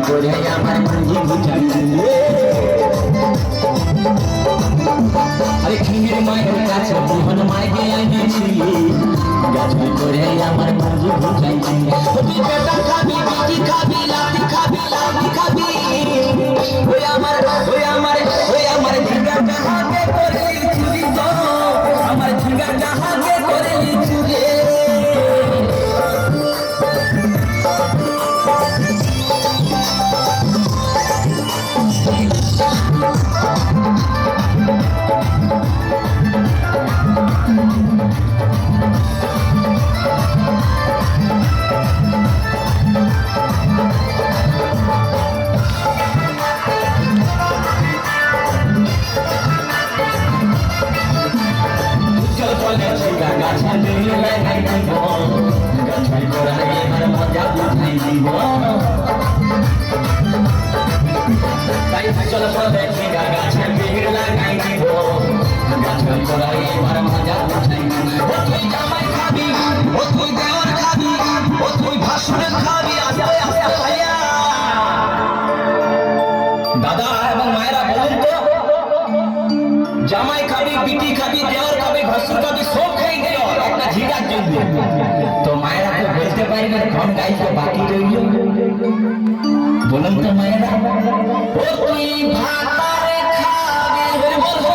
করে আমার বুঝি বুঝাই আরে খিমির মায়ের কাছে মোহন মাইকে আইছি গাছুই করে আমার বুঝি বুঝাই তুই বেটা খাবি বিজি খাবি লাতি খাবি লাতি খাবি ওই আমার ঝিঙ্গা জাহাকে করে চুরি তো আমার ঝিঙ্গা জাহাকে করে চুরি চল দেখি গাছে ভিড় লাগাই দিব গাছে তোরাই এবার মজা বুঝাই ও তুই জামাই খাবি ও তুই দেওয়ার খাবি ও তুই ভাসুরের খাবি আস্তে আস্তে ভাইয়া দাদা এবং মায়েরা বলুন তো জামাই খাবি বিটি খাবি দেওয়ার খাবি ভাসুর খাবি সব খাই দিও একটা ঝিঙ্গার জন্য তো মায়েরা তো বলতে পারি না কোন গাইতে বাকি রইল বলুন তো মায়েরা ও তুই ভাতারে খাবি বলবো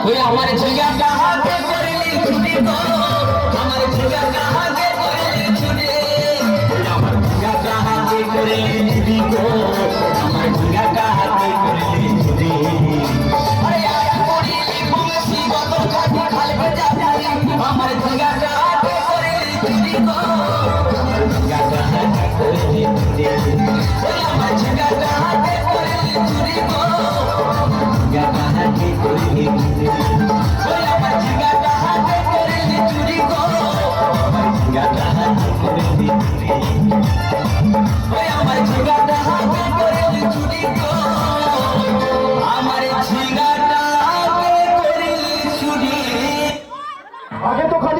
ওই আমার ঝিঙ্গাটা হাতে করলি ছুটি তো আমার ঝিঙ্গাটা হাতে করলি ছুটি আমার ঝিঙ্গাটা হাতে করলি ছুটি তো আমার ঝিঙ্গাটা হাতে করলি ছুটি আরে আয়া করিলি বংশী কত খাটি খালবে যাবি আমার ঝিঙ্গাটা হাতে করলি ছুটি তো আমার ঝিঙ্গাটা হাতে করলি ছুটি আমার ঝিঙ্গাটা হাতে করলি ছুটি তো ঝিঙ্গাটা হাতে করলি ছুটি ওই আমার ঝিঙ্গাটা হাতে করলি চুরি গো আমার ঝিঙ্গাটা হাতে করলি চুরি ওই আমার ঝিঙ্গাটা হাতে করলি চুরি গো আমার ঝিঙ্গাটা হাতে করলি চুরি আগে তো